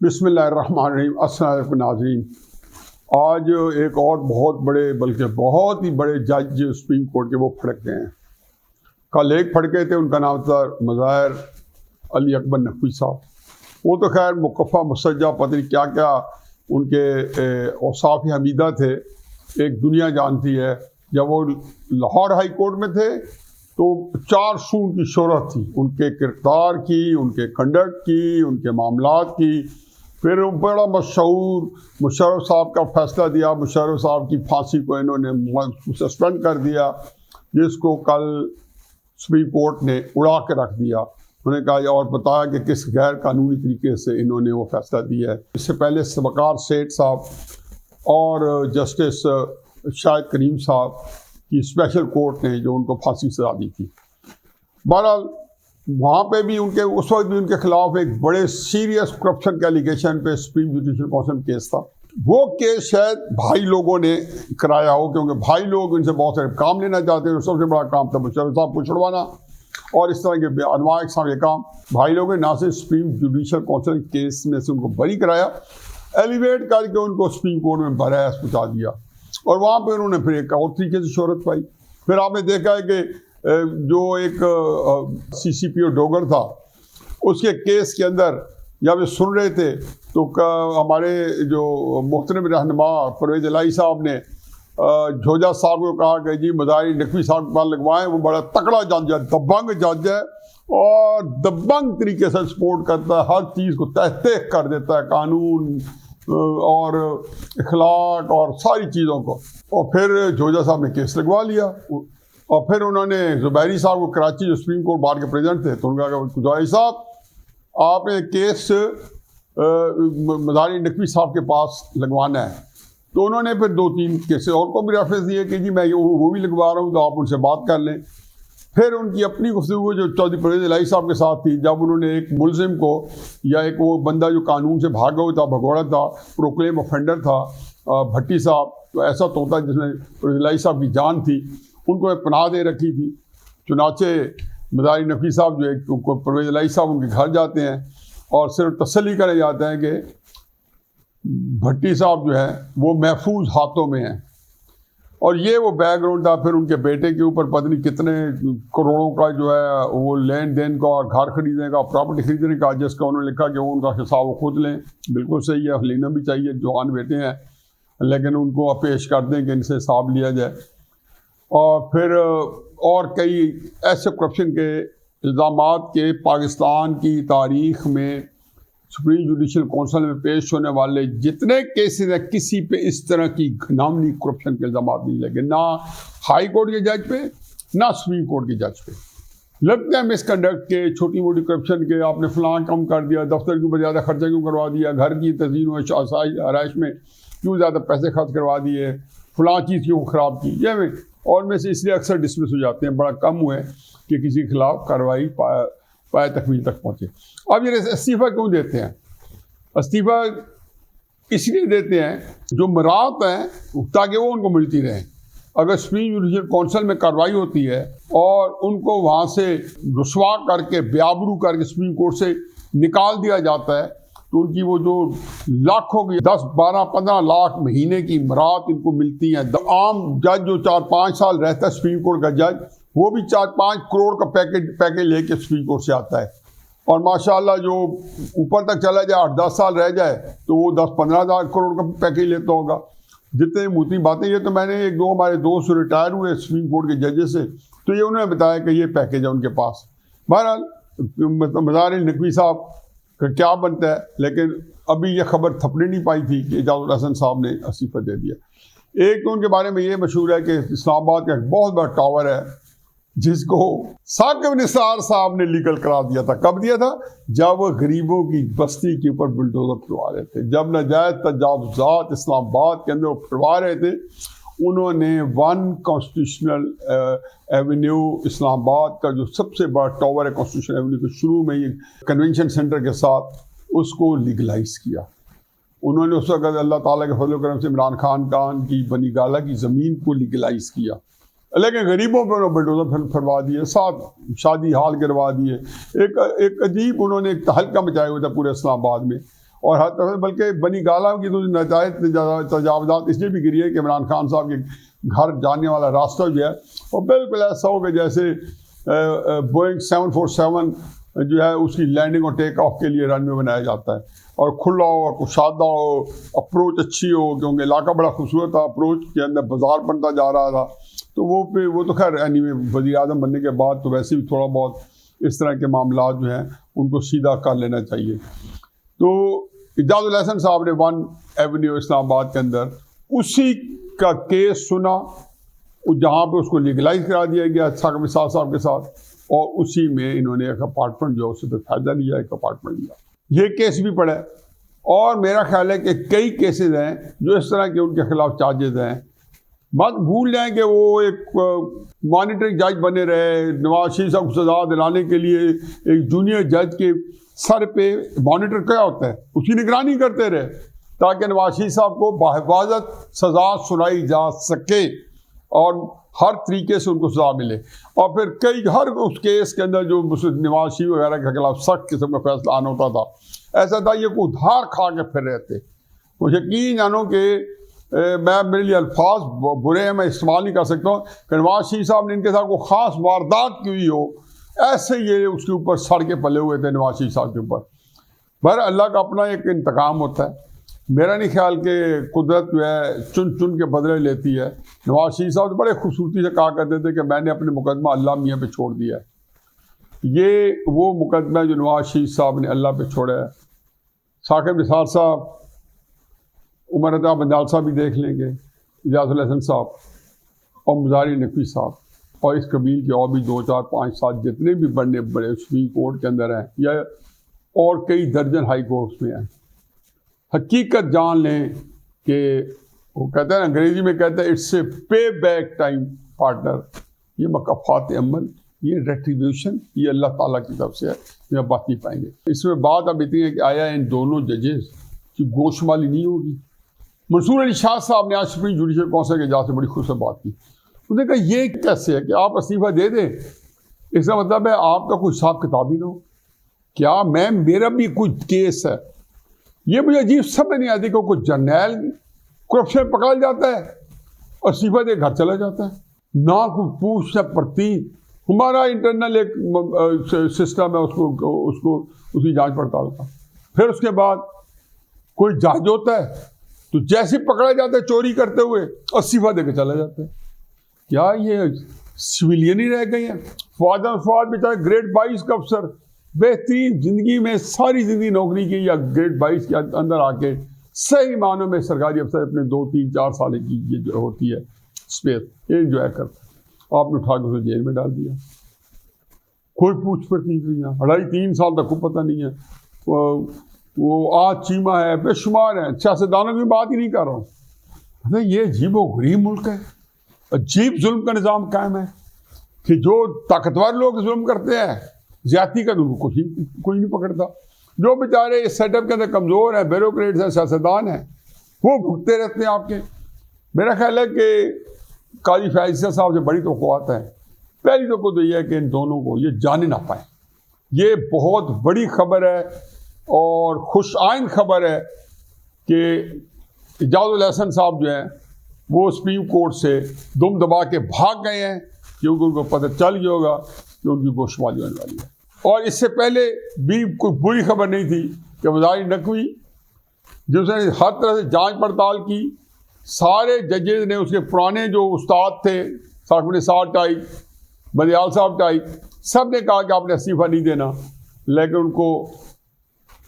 बिस्मिल्लाहिर्रहमानिर्रहीम। अस्सलाम वालेकुम नाज़रीन। आज एक और बहुत बड़े बल्कि बहुत ही बड़े जज सुप्रीम कोर्ट के वो फड़कते हैं। कल एक फड़के थे, उनका नाम था मज़ाहिर अली अकबर नकवी साहब। वो तो खैर मुकफ़ा मुसज्जा पता नहीं क्या क्या उनके औसाफ हमीदा थे, एक दुनिया जानती है। जब वो लाहौर हाई कोर्ट में थे तो 4 सूं की शोहरत थी, उनके किरदार की, उनके कंडक्ट की, उनके मामलात की। फिर बड़ा मशहूर मुशर्रफ साहब का फैसला दिया, मुशर्रफ साहब की फांसी को इन्होंने सस्पेंड कर दिया, जिसको कल सुप्रीम कोर्ट ने उड़ा के रख दिया। उन्होंने कहा और बताया कि किस गैर कानूनी तरीके से इन्होंने वो फैसला दिया है। इससे पहले वकार सेठ साहब और जस्टिस शाहिद करीम साहब की स्पेशल कोर्ट ने जो उनको फांसी सजा दी थी। बहरहाल वहाँ पे भी उनके उस वक्त भी उनके खिलाफ एक बड़े सीरियस करप्शन के एलिगेशन पे सुप्रीम जुडिशल काउंसिल केस था। वो केस शायद भाई लोगों ने कराया हो, क्योंकि भाई लोग इनसे बहुत सारे काम लेना चाहते हैं। सबसे बड़ा काम था मुशर्रफ साहब को छुड़वाना और इस तरह के अनवाय सारे काम भाई लोगों ने ना सिर्फ सुप्रीम जुडिशल काउंसिल केस में से उनको बरी कराया, एलिवेट करके उनको सुप्रीम कोर्ट में बरहस पहुँचा दिया और वहाँ पर उन्होंने फिर एक और तरीके से शोहरत पाई। फिर आपने देखा है कि जो एक CCPO डोगर था, उसके केस के अंदर जब ये सुन रहे थे तो हमारे जो मोहतरम रहनुमा परवेज इलाही साहब ने झोजा साहब को कहा कि जी मज़ाहिर नकवी साहब के पास लगवाएं, वो बड़ा तकड़ा जज है, दबंग जज है और दबंग तरीके से सपोर्ट करता है, हर चीज़ को तहत कर देता है, कानून और इखलाक और सारी चीज़ों को। और फिर झोजा साहब ने केस लगवा लिया और फिर उन्होंने जुबैरी साहब को कराची जो सुप्रीम कोर्ट बार के प्रेसिडेंट थे तो उनका कहा जुबैरी साहब आपने केस मज़ाहिर नकवी साहब के पास लगवाना है। तो उन्होंने फिर 2-3 केसेस और को भी रेफरेंस दिए कि जी मैं वो भी लगवा रहा हूँ, तो आप उनसे बात कर लें। फिर उनकी अपनी गुफ्तगू जो चौधरी परवेज इलाही साहब के साथ थी, जब उन्होंने एक मुलजिम को या एक वो बंदा जो कानून से भागा हुआ था, भगोड़ा था, प्रोक्लेम ऑफेंडर था, भट्टी साहब, तो ऐसा तोता जिसमें परवेज इलाही साहब की जान थी, उनको एक पनाह दे रखी थी। चुनाचे मज़ाहिर नकवी साहब जो एक परवेज इलाही साहब उनके घर जाते हैं और सिर्फ तसल्ली करे जाते हैं कि भट्टी साहब जो है वो महफूज हाथों में हैं। और ये वो बैकग्राउंड था। फिर उनके बेटे के ऊपर पता नहीं कितने करोड़ों का जो है वो लेन देन का, घर खरीदने का, प्रॉपर्टी खरीदने का, जिसका उन्होंने लिखा कि वो उनका हिसाब वो खुद लें। बिल्कुल सही है, लेना भी चाहिए, जवान बेटे हैं, लेकिन उनको पेश कर दें कि इनसे हिसाब लिया जाए। और फिर और कई ऐसे करप्शन के इल्ज़ामात के पाकिस्तान की तारीख़ में सुप्रीम जुडिशल काउंसिल में पेश होने वाले जितने केसेस हैं, किसी पे इस तरह की घिनौनी करप्शन के इल्ज़ामात नहीं लगे, ना हाई कोर्ट के जज पे, ना सुप्रीम कोर्ट के जज पे। लगते हैं मिसकंडक्ट के, छोटी मोटी करप्शन के, आपने फलां कम कर दिया, दफ्तर के ऊपर ज़्यादा खर्चा क्यों करवा दिया, घर की तज़ीन व आराइश में क्यों ज़्यादा पैसे खर्च करवा दिए, फलां चीज़ क्यों ख़राब की, ये में और में से इसलिए अक्सर डिसमिस हो जाते हैं। बड़ा कम हुए कि किसी के खिलाफ कार्रवाई पाए तकमील तक पहुँचे। अब ये इस्तीफ़ा क्यों देते हैं? इस्तीफ़ा इसलिए देते हैं जो मराहत हैं ताकि वो उनको मिलती रहें। अगर सुप्रीम जुडिशल काउंसिल में कार्रवाई होती है और उनको वहाँ से रुसवा करके, बेआबरू करके सुप्रीम कोर्ट से निकाल दिया जाता है, तो उनकी वो जो लाखों की 10, 12, 15 लाख महीने की मराहत इनको मिलती हैं। आम जज जो 4-5 साल रहता है सुप्रीम कोर्ट का जज, वो भी 4-5 करोड़ का पैकेज लेके सुप्रीम कोर्ट से आता है। और माशाल्लाह जो ऊपर तक चला जाए, 8-10 साल रह जाए, तो वो 10-15 हज़ार करोड़ का पैकेज लेता होगा। जितने मोटी बातें, ये तो मैंने 1-2 हमारे दोस्त रिटायर हुए सुप्रीम कोर्ट के जजेस से, तो ये उन्होंने बताया कि ये पैकेज है उनके पास। बहरहाल मज़ाहिर नकवी साहब का क्या बनता है, लेकिन अभी ये खबर थपने नहीं पाई थी कि एजाजुल हसन साहब ने इस्तीफ़ा दे दिया। एक तो उनके बारे में ये मशहूर है कि इस्लामाबाद का एक बहुत बड़ा टावर है जिसको साकिब निसार साहब ने लीगल करा दिया था। कब दिया था? जब वो गरीबों की बस्ती के ऊपर बुलडोजर फिरवा रहे थे, जब नाजायज तजावुज़ात इस्लामाबाद के अंदर फिरवा रहे थे, उन्होंने 1 कॉन्स्टिट्यूशनल एवेन्यू इस्लामाबाद का जो सबसे बड़ा टावर है कॉन्स्टिट्यूशनल एवेन्यू के शुरू में ही कन्वेंशन सेंटर के साथ, उसको लीगलाइज किया। उन्होंने उस वक्त अल्लाह ताला के फजल करम से इमरान खान की बनी गाला की ज़मीन को लीगलाइज किया, लेकिन गरीबों पर बुलडोजर फरवा दिए, साथ शादी हाल करवा दिए। एक अजीब उन्होंने एक तहलका मचाया हुआ था पूरे इस्लामाबाद में। और हर तरह से, बल्कि बनी गाला की तो नजायज तजावजात इसलिए भी गिरी है कि इमरान खान साहब के घर जाने वाला रास्ता जो है वो बिल्कुल ऐसा हो कि जैसे बोइंग 747 जो है उसकी लैंडिंग और टेक ऑफ के लिए रनवे बनाया जाता है, और खुला हो और कुशादा हो, अप्रोच अच्छी हो, क्योंकि इलाका बड़ा खूबसूरत था, अप्रोच के अंदर बाजार बनता जा रहा था। तो वो तो खैर एनीवे वज़ीर आज़म बनने के बाद तो वैसे भी थोड़ा बहुत इस तरह के मामला जो हैं उनको सीधा कर लेना चाहिए। तो इजाज़ुल हसन साहब ने 1 एवेन्यू इस्लामाबाद के अंदर उसी का केस सुना, जहाँ पे उसको लीगलाइज करा दिया गया साहब के साथ, और उसी में इन्होंने एक अपार्टमेंट जो उससे फ़ायदा लिया, एक अपार्टमेंट लिया। ये केस भी पड़ा है, और मेरा ख्याल है कि कई केसेस हैं जो इस तरह के उनके खिलाफ चार्जेज हैं। मत भूल जाएं कि वो एक मॉनिटरिंग जज बने रहे, नवाज शरीफ साहब को सजा दिलाने के लिए एक जूनियर जज के सर पे मॉनिटर क्या होता है उसकी निगरानी करते रहे, ताकि नवाज शरीफ साहब को बाहिफाजत सजा सुनाई जा सके और हर तरीके से उनको सजा मिले। और फिर हर उस केस के अंदर जो नवाज शरीफ वगैरह के खिलाफ सख्त किस्म का फैसला आना होता था, ऐसा था ये को उधार खा के फिर रहे थे। मुझे यकीन जानो कि मेरे लिए अल्फाज बुरे हैं, मैं इस्तेमाल नहीं कर सकता हूँ कि नवाज शरीफ साहब ने इनके साथ कोई ख़ास वारदात की हुई हो, ऐसे ये उसके ऊपर सड़ के पले हुए थे नवाज शरीफ साहब के ऊपर। पर अल्लाह का अपना एक इंतकाम होता है। मेरा नहीं ख्याल कि कुदरत जो है चुन चुन के बदले लेती है। नवाज शरीफ साहब बड़े खूबसूरती से कहा करते थे कि मैंने अपने मुकदमा अल्लाह मियाँ पे छोड़ दिया है। ये वो मुकदमा जो नवाज शरीफ साहब ने अल्लाह पे छोड़ा है। साकिब निसार साहब, उमर अता बंदाल साहब भी देख लेंगे, इजाज़ुल हसन साहब और मुजाहिर नकवी साहब, और इस कबील के और भी 2, 4, 5, 7 जितने भी बड़े बड़े सुप्रीम कोर्ट के अंदर हैं या और कई दर्जन हाई कोर्ट्स में हैं। हकीकत जान लें कि वो कहते हैं, अंग्रेजी में कहते हैं इट्स ए पे बैक टाइम पार्टनर। ये मकाफात अमल, ये रेट्रीब्यूशन, ये अल्लाह ताला की तरफ से है, ये बात नहीं पाएंगे। इसमें बात अब इतनी है कि आया इन दोनों जजेस की गोशमाली नहीं होगी। मंसूर अली शाह साहब ने आज सुप्रीम जुडिशल काउंसिल के इजलास से बड़ी खुश से बात की। उन्होंने कहा ये कैसे है कि आप इस्तीफा दे दें, इसका मतलब है आपका कोई हिसाब किताब ही ना हो। क्या मेरा भी कोई केस है? ये मुझे अजीब समझ नहीं आती कि कोई जर्नैल करप्शन पकड़ा जाता है और इस्तीफा दे घर चला जाता है, ना कोई पूछ न पड़ती। हमारा इंटरनल एक सिस्टम है उसकी जांच पड़ताल का। फिर उसके बाद कोई जज होता है तो जैसे पकड़ा जाता है चोरी करते हुए और इस्तीफा दे के चला जाता है। क्या ये सिविलियन ही रह गए हैं? फवाद बेचारे ग्रेड 22 का अफसर, बेहतरीन ज़िंदगी में सारी ज़िंदगी नौकरी की, या ग्रेड 22 के अंदर आके सही मानों में सरकारी अफसर अपने 2, 3, 4 साल की ये जो होती है स्पेस एंजॉय करता है। आपने उठा के उसे जेल में डाल दिया, कोई पूछ पछ नहीं की। 2.5-3 साल तक को पता नहीं है। वो आज चीमा है, बेशुमार है, सियासतदानों की बात ही नहीं कर रहा हूँ। अरे ये अजीबो गरीब मुल्क है, अजीब जुल्म का निज़ाम कायम है कि जो ताकतवर लोग जुल्म करते हैं, ज्यादती का उनको कोई नहीं पकड़ता। जो बेचारे इस सेटअप के अंदर कमज़ोर हैं, ब्यूरोक्रेट्स हैं, सियासतदान हैं, वो भुगते रहते हैं आपके। मेरा ख्याल है कि काजी फैज़ साहब से बड़ी तवक्कुआत है। पहली तो ये है कि इन दोनों को ये जाने ना पाए। ये बहुत बड़ी खबर है और खुश आइंद खबर है कि इजाज़ुल हसन साहब जो हैं वो सुप्रीम कोर्ट से दुम दबा के भाग गए हैं, क्योंकि उनको पता चल गया होगा कि उनकी गोशवाली होने वाली है। और इससे पहले भी कोई बुरी खबर नहीं थी कि मुजाहिर नकवी, जिसने हर तरह से जांच पड़ताल की, सारे जजेज ने उसके पुराने जो उस्ताद थे, साकिब निसार टाइप, बंदियाल साहब टाइप, सब ने कहा कि आपने इस्तीफा नहीं देना। लेकिन उनको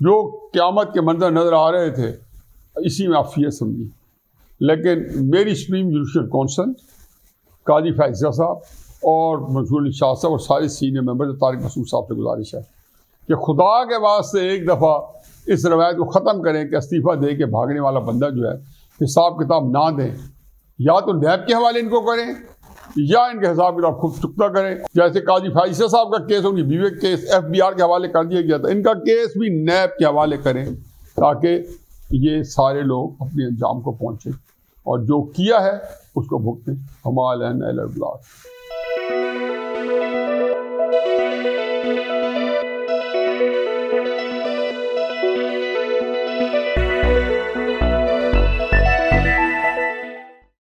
जो क़यामत के मंजर नज़र आ रहे थे, इसी में आफियत समझी। लेकिन मेरी सुप्रीम जुडिशल काउंसिल, काजी फैज़ साहब और मंसूर अली शाह साहब और सारे सीनियर मेंबर तारिक मसूद साहब से गुजारिश है कि खुदा के वास्ते एक दफ़ा इस रवायत को ख़त्म करें कि इस्तीफ़ा दे के भागने वाला बंदा जो है हिसाब किताब ना दें। या तो नैब के हवाले इनको करें या इनके हिसाब किताब खुद चुकता करें। जैसे काजी फैज़ साहब का केस, उनकी बीवी का केस FBR के हवाले कर दिया गया था, इनका केस भी नैब के हवाले करें ताकि ये सारे लोग अपने अंजाम को पहुँचें और जो किया है उसको भुगतें। हमारा